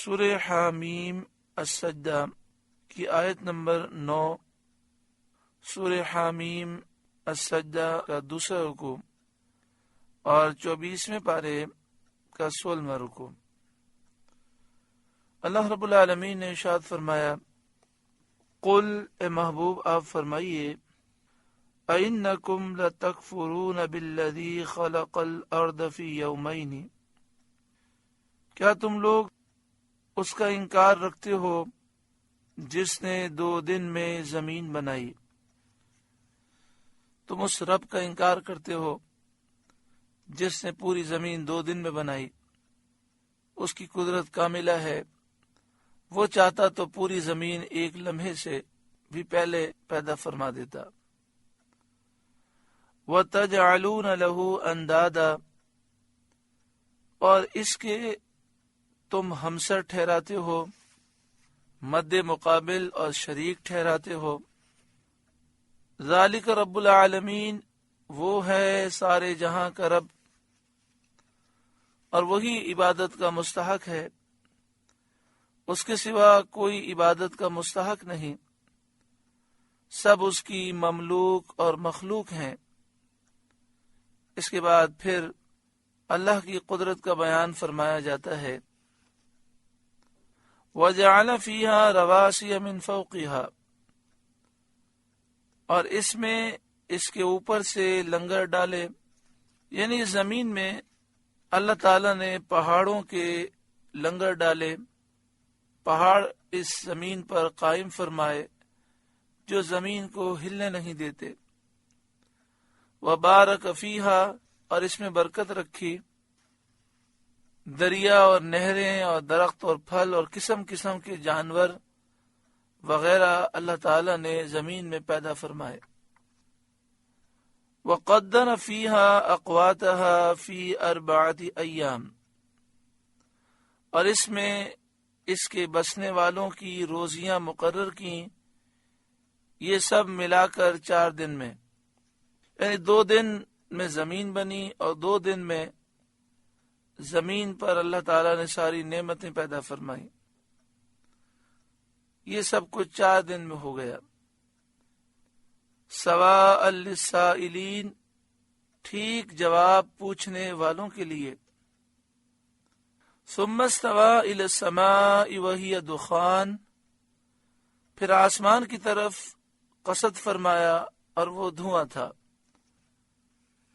سورہ حامیم السجدہ کی آیت نمبر 9، سورہ حامیم السجدہ کا دوسرا رکوع اور 24ویں پارے کا 16واں رکوع۔ اللہ رب العالمین نے ارشاد فرمایا، قل اے محبوب آپ فرمائیے، اَإِنَّكُمْ لَتَكْفُرُونَ بِالَّذِي خَلَقَ الْأَرْضَ فِي يَوْمَيْنِ، کیا تم لوگ اس کا انکار رکھتے ہو جس نے 2 دن میں زمین بنائی؟ تم اس رب کا انکار کرتے ہو جس نے پوری زمین 2 دن میں بنائی۔ اس کی قدرت کاملہ ہے، وہ چاہتا تو پوری زمین ایک لمحے سے بھی پہلے پیدا فرما دیتا۔ وَتَجْعَلُونَ لَهُ أَنْدَادًا، اور اس کے تم ہمسر ٹھہراتے ہو، مد مقابل اور شریک ٹھہراتے ہو۔ ذالک رب العالمین، وہ ہے سارے جہاں کا رب، اور وہی عبادت کا مستحق ہے، اس کے سوا کوئی عبادت کا مستحق نہیں، سب اس کی مملوک اور مخلوق ہیں۔ اس کے بعد پھر اللہ کی قدرت کا بیان فرمایا جاتا ہے، وَجَعَلَ فِيهَا رَوَاسِيَ مِن فَوْقِهَا، اور اس میں اس کے اوپر سے لنگر ڈالے، یعنی زمین میں اللہ تعالی نے پہاڑوں کے لنگر ڈالے، پہاڑ اس زمین پر قائم فرمائے جو زمین کو ہلنے نہیں دیتے۔ وَبَارَكَ فِيهَا، اور اس میں برکت رکھی، دریا اور نہریں اور درخت اور پھل اور قسم قسم کے جانور وغیرہ اللہ تعالی نے زمین میں پیدا فرمائے۔ وَقَدَّرَ فِيهَا أَقْوَاتَهَا فِي 4 أَيَّامٍ، اور اس میں اس کے بسنے والوں کی روزیاں مقرر کی، یہ سب ملا کر 4 دن میں، یعنی 2 دن میں زمین بنی اور 2 دن میں زمین پر اللہ تعالیٰ نے ساری نعمتیں پیدا فرمائی۔ یہ سب کچھ 4 دن میں ہو گیا۔ سواء للسائلین، ٹھیک جواب پوچھنے والوں کے لیے۔ ثم استوى الى السماء وهي دخان، پھر آسمان کی طرف قصد فرمایا اور وہ دھواں تھا،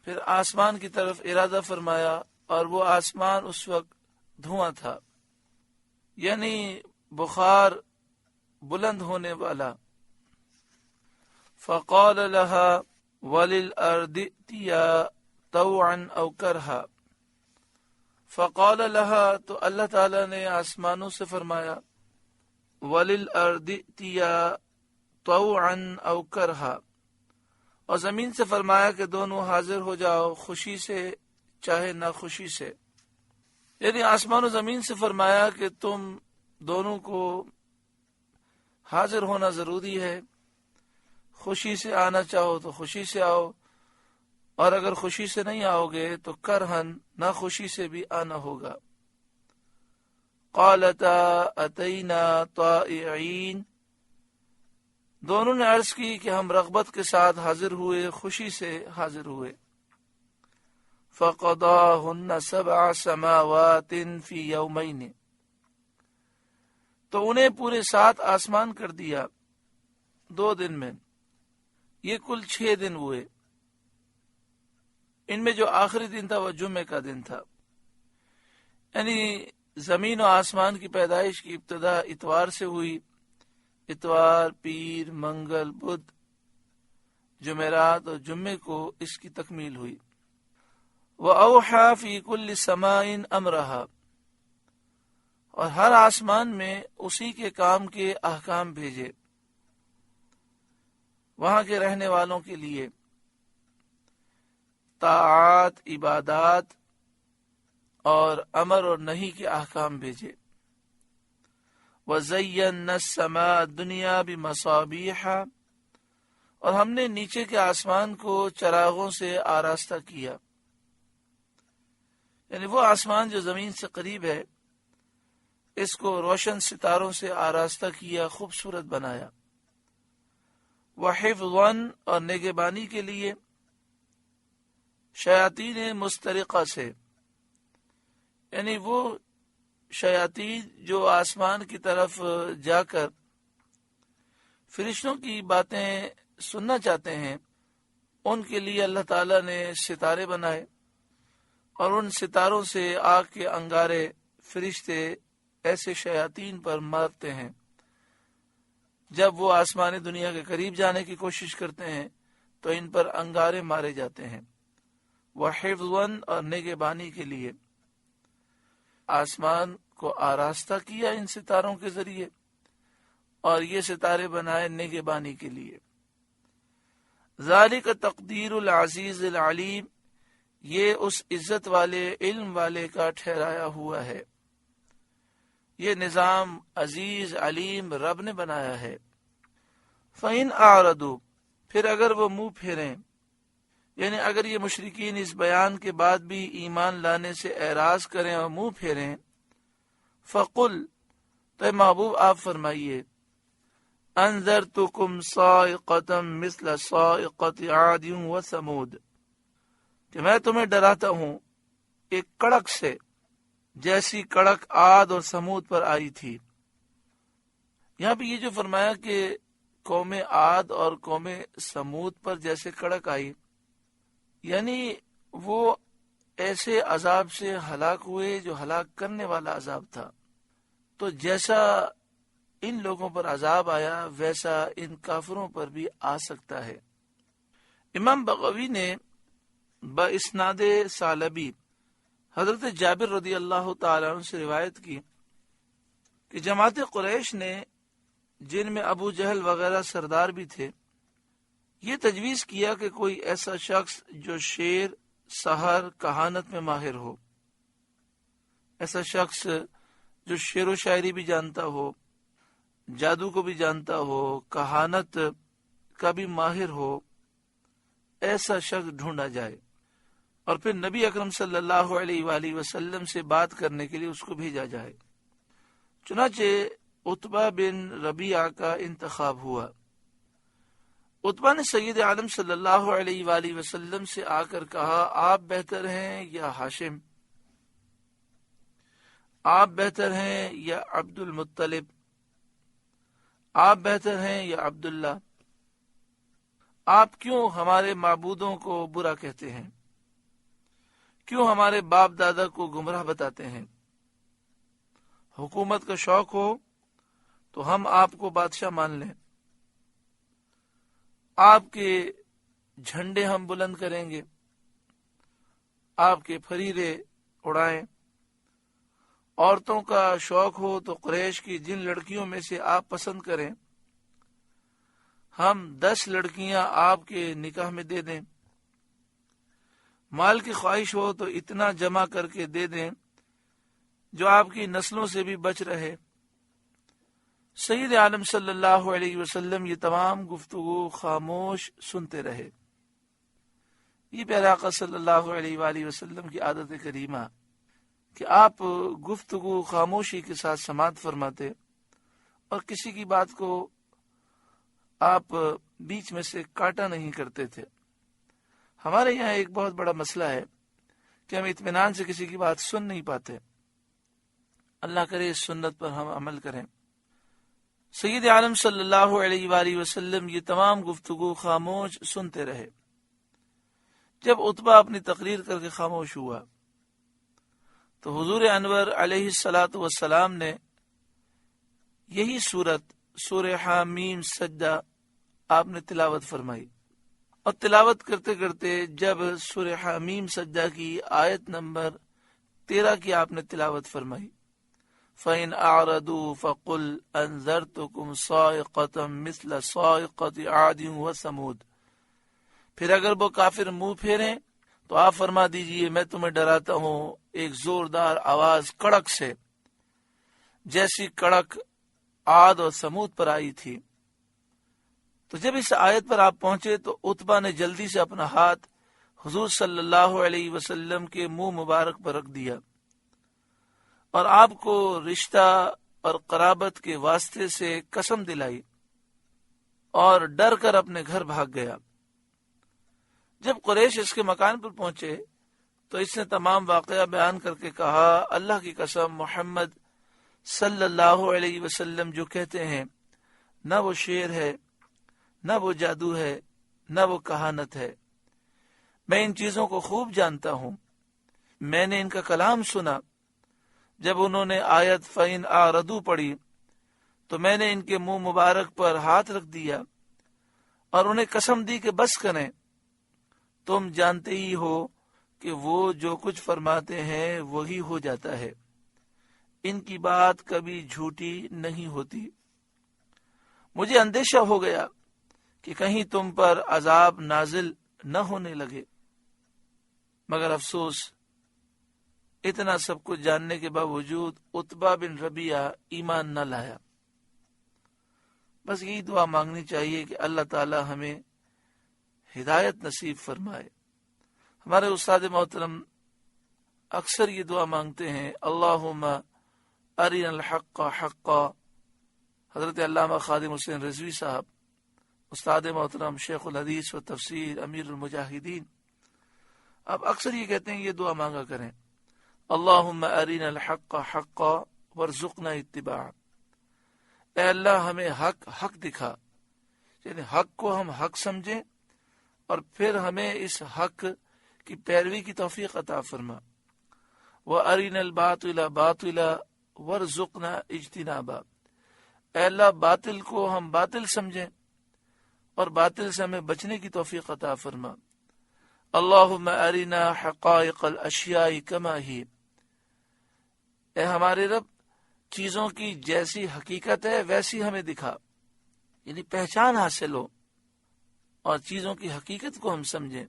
پھر آسمان کی طرف ارادہ فرمایا اور وہ آسمان اس وقت دھواں تھا، یعنی بخار بلند ہونے والا۔ فقال لها وللأرض ائتيا طوعا او کرہا، فقال لها، تو اللہ تعالی نے آسمانوں سے فرمایا، وللأرض ائتيا طوعا او کرہا، اور زمین سے فرمایا کہ دونوں حاضر ہو جاؤ، خوشی سے چاہے نہ خوشی سے، یعنی آسمان و زمین سے فرمایا کہ تم دونوں کو حاضر ہونا ضروری ہے، خوشی سے آنا چاہو تو خوشی سے آؤ، اور اگر خوشی سے نہیں آؤ گے تو کرہن، نہ خوشی سے بھی آنا ہوگا۔ قالتا اتینا طائعین، دونوں نے عرض کی کہ ہم رغبت کے ساتھ حاضر ہوئے، خوشی سے حاضر ہوئے۔ فقضاهن 7 سماوات فی یومین، تو انہیں پورے 7 آسمان کر دیا 2 دن میں، یہ کل 6 دن ہوئے۔ ان میں جو آخری دن تھا وہ جمعے کا دن تھا، یعنی زمین و آسمان کی پیدائش کی ابتدا اتوار سے ہوئی، اتوار، پیر، منگل، بدھ، جمعرات اور جمعے کو اس کی تکمیل ہوئی۔ وَأَوْحَى فِي كُلِّ سَمَاءٍ أَمْرَهَا، اور ہر آسمان میں اسی کے کام کے احکام بھیجے وہاں کے رہنے والوں کے لیے، طاعات، عبادات اور امر اور نہی کے احکام بھیجے۔ وَزَيَّنَّا السَّمَاءَ الدُّنْيَا بِمَصَابِيحَ، اور ہم نے نیچے کے آسمان کو چراغوں سے آراستہ کیا، یعنی وہ آسمان جو زمین سے قریب ہے اس کو روشن ستاروں سے آراستہ کیا، خوبصورت بنایا، وحفظاً اور نگہبانی کے لیے، شیاطین مسترقہ سے، یعنی وہ شیاطین جو آسمان کی طرف جا کر فرشتوں کی باتیں سننا چاہتے ہیں، ان کے لیے اللہ تعالیٰ نے ستارے بنائے، اور ان ستاروں سے آگ کے انگارے فرشتے ایسے شیاطین پر مارتے ہیں جب وہ آسمانی دنیا کے قریب جانے کی کوشش کرتے ہیں تو ان پر انگارے مارے جاتے ہیں۔ وحفظاً اور نگہبانی کے لیے آسمان کو آراستہ کیا ان ستاروں کے ذریعے، اور یہ ستارے بنائے نگہبانی کے لیے۔ ذالک تقدیر العزیز العلیم، یہ اس عزت والے علم والے کا ٹھہرایا ہوا ہے، یہ نظام عزیز علیم رب نے بنایا ہے۔ فَإِنْ أَعْرَضُوا، پھر اگر وہ منہ پھیریں، یعنی اگر یہ مشرکین اس بیان کے بعد بھی ایمان لانے سے اعراض کریں اور منہ پھیریں، فَقُلْ، تو اے محبوب آپ فرمائیے، أَنذَرْتُكُمْ صَاعِقَةً مِثْلَ صَاعِقَةِ عَادٍ وَثَمُودَ، کہ میں تمہیں ڈراتا ہوں ایک کڑک سے جیسی کڑک عاد اور سمود پر آئی تھی۔ یہاں پہ یہ جو فرمایا کہ قوم عاد اور قوم سمود پر جیسے کڑک آئی، یعنی وہ ایسے عذاب سے ہلاک ہوئے جو ہلاک کرنے والا عذاب تھا، تو جیسا ان لوگوں پر عذاب آیا ویسا ان کافروں پر بھی آ سکتا ہے۔ امام بغوی نے باسناد ثعلبی حضرت جابر رضی اللہ تعالیٰ عنہ سے روایت کی کہ جماعت قریش نے، جن میں ابو جہل وغیرہ سردار بھی تھے، یہ تجویز کیا کہ کوئی ایسا شخص جو شعر، سحر، کہانت میں ماہر ہو، ایسا شخص جو شعر و شاعری بھی جانتا ہو، جادو کو بھی جانتا ہو، کہانت کا بھی ماہر ہو، ایسا شخص ڈھونڈا جائے، اور پھر نبی اکرم صلی اللہ علیہ وآلہ وسلم سے بات کرنے کے لیے اس کو بھیجا جائے۔ چنانچہ عتبہ بن ربیعہ کا انتخاب ہوا۔ عتبہ نے سید عالم صلی اللہ علیہ وآلہ وسلم سے آ کر کہا، آپ بہتر ہیں یا ہاشم؟ آپ بہتر ہیں یا عبد المطلب؟ آپ بہتر ہیں یا عبداللہ؟ آپ کیوں ہمارے معبودوں کو برا کہتے ہیں؟ کیوں ہمارے باپ دادا کو گمراہ بتاتے ہیں؟ حکومت کا شوق ہو تو ہم آپ کو بادشاہ مان لیں، آپ کے جھنڈے ہم بلند کریں گے، آپ کے فریرے اڑائیں۔ عورتوں کا شوق ہو تو قریش کی جن لڑکیوں میں سے آپ پسند کریں، ہم 10 لڑکیاں آپ کے نکاح میں دے دیں۔ مال کی خواہش ہو تو اتنا جمع کر کے دے دیں جو آپ کی نسلوں سے بھی بچ رہے۔ سید عالم صلی اللہ علیہ وسلم یہ تمام گفتگو خاموش سنتے رہے۔ یہ پیارے آقا صلی اللہ علیہ وآلہ وسلم کی عادت کریمہ کہ آپ گفتگو خاموشی کے ساتھ سماعت فرماتے اور کسی کی بات کو آپ بیچ میں سے کاٹا نہیں کرتے تھے۔ ہمارے یہاں ایک بہت بڑا مسئلہ ہے کہ ہم اطمینان سے کسی کی بات سن نہیں پاتے۔ اللہ کرے اس سنت پر ہم عمل کریں۔ سید عالم صلی اللہ علیہ وآلہ وسلم یہ تمام گفتگو خاموش سنتے رہے۔ جب عتبہ اپنی تقریر کر کے خاموش ہوا تو حضور انور علیہ الصلاۃ والسلام نے یہی سورت، سورہ حامیم سجدہ، آپ نے تلاوت فرمائی، اور تلاوت کرتے کرتے جب سورہ حامیم سجدہ کی آیت نمبر 13 کی آپ نے تلاوت فرمائی، فَإِنْ أَعْرَضُوا فَقُلْ أَنذَرْتُكُمْ صَاعِقَةً مِثْلَ صَاعِقَةِ عَادٍ وَثَمُودَ، پھر اگر وہ کافر منہ پھیریں تو آپ فرما دیجئے میں تمہیں ڈراتا ہوں ایک زوردار آواز کڑک سے جیسی کڑک عاد اور سمود پر آئی تھی۔ تو جب اس آیت پر آپ پہنچے تو عتبہ نے جلدی سے اپنا ہاتھ حضور صلی اللہ علیہ وسلم کے منہ مبارک پر رکھ دیا اور آپ کو رشتہ اور قرابت کے واسطے سے قسم دلائی اور ڈر کر اپنے گھر بھاگ گیا۔ جب قریش اس کے مکان پر پہنچے تو اس نے تمام واقعہ بیان کر کے کہا، اللہ کی قسم، محمد صلی اللہ علیہ وسلم جو کہتے ہیں نہ وہ شعر ہے، نہ وہ جادو ہے، نہ وہ کہانت ہے، میں ان چیزوں کو خوب جانتا ہوں۔ میں نے ان کا کلام سنا، جب انہوں نے آیت فَإِنْ أَعْرَضُوا پڑھی تو میں نے ان کے منہ مبارک پر ہاتھ رکھ دیا اور انہیں قسم دی کہ بس کریں، تم جانتے ہی ہو کہ وہ جو کچھ فرماتے ہیں وہی ہو جاتا ہے، ان کی بات کبھی جھوٹی نہیں ہوتی۔ مجھے اندیشہ ہو گیا کہ کہیں تم پر عذاب نازل نہ ہونے لگے، مگر افسوس اتنا سب کچھ جاننے کے باوجود عتبہ بن ربیعہ ایمان نہ لایا۔ بس یہی دعا مانگنی چاہیے کہ اللہ تعالی ہمیں ہدایت نصیب فرمائے۔ ہمارے استاد محترم اکثر یہ دعا مانگتے ہیں، اللہم ارنا الحق حقا۔ حضرت علامہ خادم حسین رضوی صاحب، استاد محترم، شیخ الحدیث و تفسیر، امیر المجاہدین، اب اکثر یہ کہتے ہیں یہ دعا مانگا کریں، اللہم ارنا الحق حقا وارزقنا اتباعہ۔ اے اللہ ہمیں حق حق دکھا، یعنی حق کو ہم حق سمجھیں اور پھر ہمیں اس حق کی پیروی کی توفیق عطا فرما۔ وَأَرِنَا الْبَاطِلَ بَاطِلًا وَارْزُقْنَا اجْتِنَابًا۔ اے اللہ باطل کو ہم باطل سمجھیں اور باطل سے ہمیں بچنے کی توفیق عطا فرما۔ اللہم ارنا حقائق الاشیاء کما ہی۔ اے ہمارے رب چیزوں کی جیسی حقیقت ہے ویسی ہمیں دکھا، یعنی پہچان حاصل ہو اور چیزوں کی حقیقت کو ہم سمجھیں۔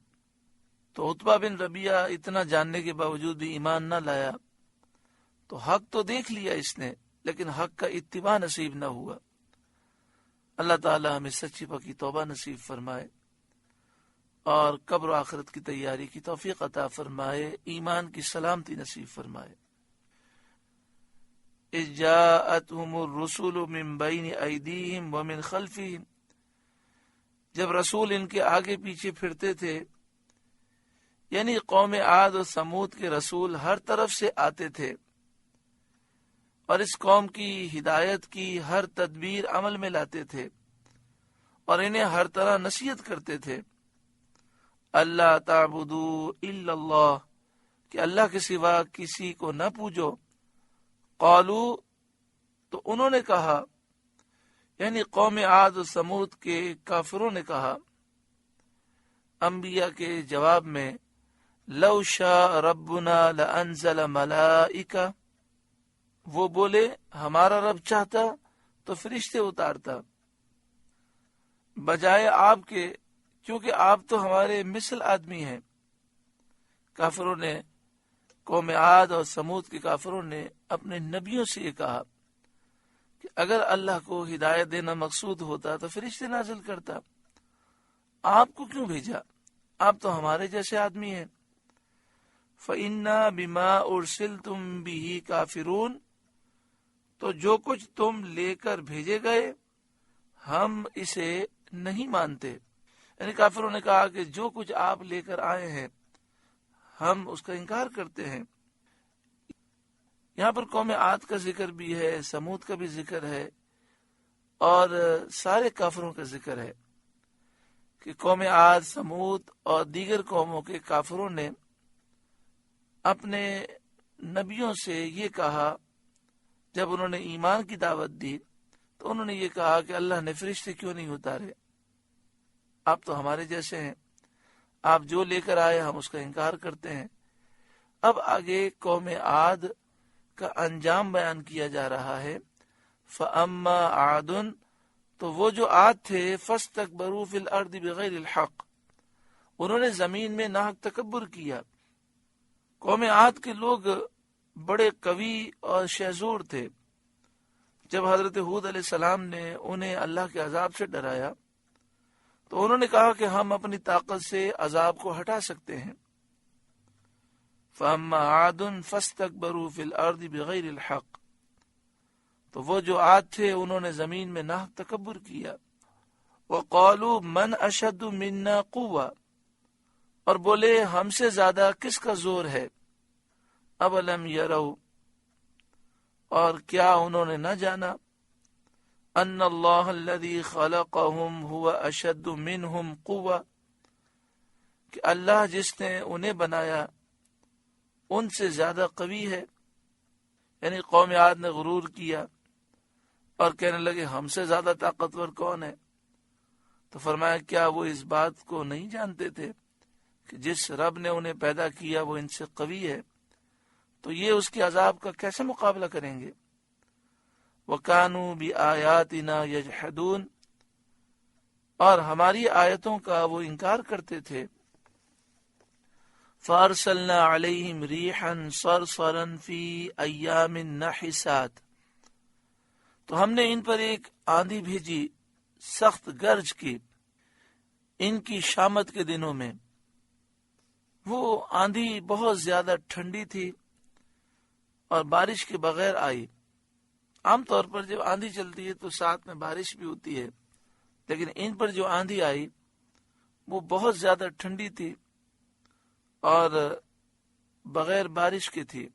تو عتبہ بن ربیعہ اتنا جاننے کے باوجود بھی ایمان نہ لایا، تو حق تو دیکھ لیا اس نے لیکن حق کا اتباع نصیب نہ ہوا۔ اللہ تعالی ہمیں سچی پکی توبہ نصیب فرمائے اور قبر و آخرت کی تیاری کی توفیق عطا فرمائے، ایمان کی سلامتی نصیب فرمائے۔ اذ جاءتهم الرسل من بین ایدیہم ومن خلفہم۔ جب رسول ان کے آگے پیچھے پھرتے تھے، یعنی قوم عاد و ثمود کے رسول ہر طرف سے آتے تھے اور اس قوم کی ہدایت کی ہر تدبیر عمل میں لاتے تھے اور انہیں ہر طرح نصیحت کرتے تھے، اللہ تعبدوا الا اللہ، کہ اللہ کے سوا کسی کو نہ پوجو۔ قالو، تو انہوں نے کہا، یعنی قوم عاد و ثمود کے کافروں نے کہا انبیاء کے جواب میں، لو شاء ربنا لانزل ملائکہ، وہ بولے ہمارا رب چاہتا تو فرشتے اتارتا، بجائے آپ کے، کیونکہ آپ تو ہمارے مثل آدمی ہیں۔ کافروں نے، قوم عاد اور ثمود کے کافروں نے اپنے نبیوں سے یہ کہا کہ اگر اللہ کو ہدایت دینا مقصود ہوتا تو فرشتے نازل کرتا، آپ کو کیوں بھیجا؟ آپ تو ہمارے جیسے آدمی ہیں۔ فَإِنَّا بِمَا أُرْسِلْتُمْ بِهِ كَافِرُونَ، تو جو کچھ تم لے کر بھیجے گئے ہم اسے نہیں مانتے۔ یعنی کافروں نے کہا کہ جو کچھ آپ لے کر آئے ہیں ہم اس کا انکار کرتے ہیں۔ یہاں پر قوم عاد کا ذکر بھی ہے، ثمود کا بھی ذکر ہے اور سارے کافروں کا ذکر ہے کہ قوم عاد، ثمود اور دیگر قوموں کے کافروں نے اپنے نبیوں سے یہ کہا، جب انہوں نے ایمان کی دعوت دی تو انہوں نے یہ کہا کہ اللہ نے فرشتے کیوں نہیں اتارے، آپ تو ہمارے جیسے ہیں، آپ جو لے کر آئے ہم اس کا انکار کرتے ہیں۔ اب آگے قوم عاد کا انجام بیان کیا جا رہا ہے۔ فَأَمَّا عَادٌ، تو وہ جو عاد تھے، فَاسْتَكْبَرُوا فِي الْأَرْضِ بِغَيْرِ الْحَقِّ، انہوں نے زمین میں ناحق تکبر کیا۔ قوم عاد کے لوگ بڑے قوی اور شہزور تھے۔ جب حضرت ہود علیہ السلام نے انہیں اللہ کے عذاب سے ڈرایا تو انہوں نے کہا کہ ہم اپنی طاقت سے عذاب کو ہٹا سکتے ہیں۔ فَأَمَّا عَادٌ فَاسْتَكْبَرُوا فِي الْأَرْضِ بِغَيْرِ الْحَقِّ، تو وہ جو عاد تھے انہوں نے زمین میں ناحق تکبر کیا. وَقَالُوا مَنْ أَشَدُّ مِنَّا قُوَّةً، اور بولے ہم سے زیادہ کس کا زور ہے. أَوَلَمْ يَرَوْا، اور کیا انہوں نے نہ جانا، أَنَّ اللَّهَ الَّذِي خَلَقَهُمْ هُوَ أَشَدُّ مِنْهُمْ قُوَّةً، کہ اللہ جس نے انہیں بنایا ان سے زیادہ قوی ہے. یعنی قوم عاد نے غرور کیا اور کہنے لگے ہم سے زیادہ طاقتور کون ہے. تو فرمایا کیا وہ اس بات کو نہیں جانتے تھے کہ جس رب نے انہیں پیدا کیا وہ ان سے قوی ہے، تو یہ اس کے عذاب کا کیسے مقابلہ کریں گے. وَكَانُوا بِآيَاتِنَا يَجْحَدُونَ، اور ہماری آیتوں کا وہ انکار کرتے تھے. فَأَرْسَلْنَا عَلَيْهِمْ رِيحًا صَرْصَرًا فِي أَيَّامٍ نَحِسَاتٍ، تو ہم نے ان پر ایک آندھی بھیجی سخت گرج کی ان کی شامت کے دنوں میں. وہ آندھی بہت زیادہ ٹھنڈی تھی اور بارش کے بغیر آئی. عام طور پر جب آندھی چلتی ہے تو ساتھ میں بارش بھی ہوتی ہے، لیکن ان پر جو آندھی آئی وہ بہت زیادہ ٹھنڈی تھی اور بغیر بارش کی تھی.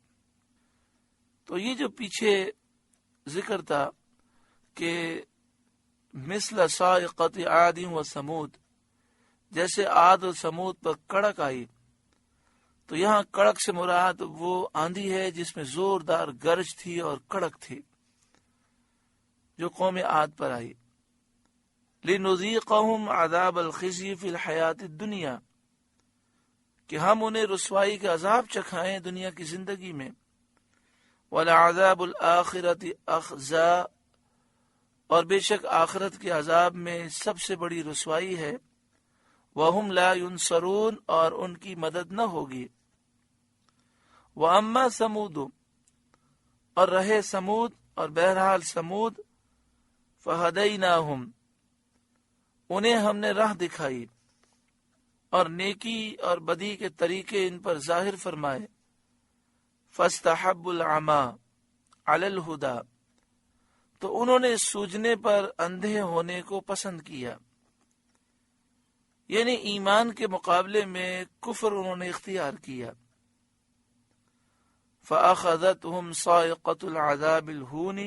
تو یہ جو پیچھے ذکر تھا کہ مثل صاعقۃ عاد و ثمود، جیسے عاد و ثمود پر کڑک آئی، تو یہاں کڑک سے مراد وہ آندھی ہے جس میں زوردار گرج تھی اور کڑک تھی جو قوم عاد پر آئی. لِنُذِيقَهُمْ عَذَابَ الْخِزْيِ فِي الْحَيَاةِ الدُّنْيَا، کہ ہم انہیں رسوائی کا عذاب چکھائیں دنیا کی زندگی میں. وَلَعَذَابُ الْآخِرَةِ أَخْزَىٰ، اور بے شک آخرت کے عذاب میں سب سے بڑی رسوائی ہے. وَهُمْ لَا يُنصَرُونَ، اور ان کی مدد نہ ہوگی. وَأَمَّا ثَمُودُ، اور رہے سمود، اور بہرحال سمود، فَهَدَيْنَاهُمْ، انہیں ہم نے راہ دکھائی اور نیکی اور بدی کے طریقے ان پر ظاہر فرمائے. فَاسْتَحَبُّوا الْعَمَىٰ عَلَى الْهُدَىٰ، تو انہوں نے سوجنے پر اندھے ہونے کو پسند کیا. یعنی ایمان کے مقابلے میں کفر انہوں نے اختیار کیا. فَأَخَذَتْهُمْ صَاعِقَةُ الْعَذَابِ الْهُونِ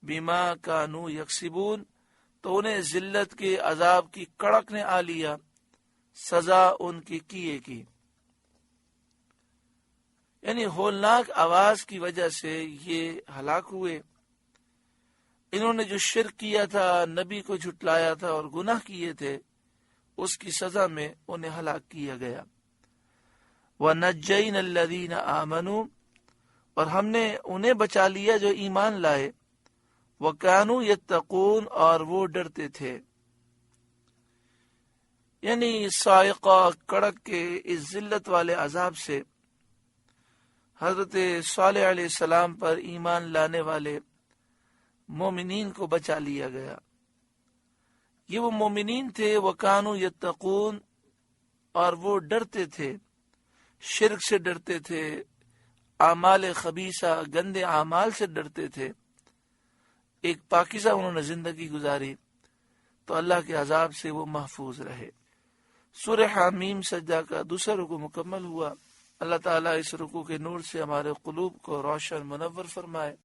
بِمَا كَانُوا يَكْسِبُونَ، تو انہیں ذلت کے عذاب کی کڑک نے آ لیا سزا ان کی کیے کی. یعنی ہولناک آواز کی وجہ سے یہ ہلاک ہوئے. انہوں نے جو شرک کیا تھا، نبی کو جھٹلایا تھا اور گناہ کیے تھے، اس کی سزا میں انہیں ہلاک کیا گیا. وَنَجَّيْنَا الَّذِينَ آمَنُوا، اور ہم نے انہیں بچا لیا جو ایمان لائے. وَكَانُوا يَتَّقُونَ، اور وہ ڈرتے تھے. یعنی صاعقہ کڑک کے اس ذلت والے عذاب سے حضرت صالح علیہ السلام پر ایمان لانے والے مومنین کو بچا لیا گیا. یہ وہ مومنین تھے وَكَانُوا يَتَّقُونَ، اور وہ ڈرتے تھے، شرک سے ڈرتے تھے، اعمال خبیثہ گندے اعمال سے ڈرتے تھے. ایک پاکیزہ انہوں نے زندگی گزاری تو اللہ کے عذاب سے وہ محفوظ رہے. سورہ حامیم سجدہ کا دوسرا رکوع مکمل ہوا. اللہ تعالیٰ اس رکوع کے نور سے ہمارے قلوب کو روشن منور فرمائے.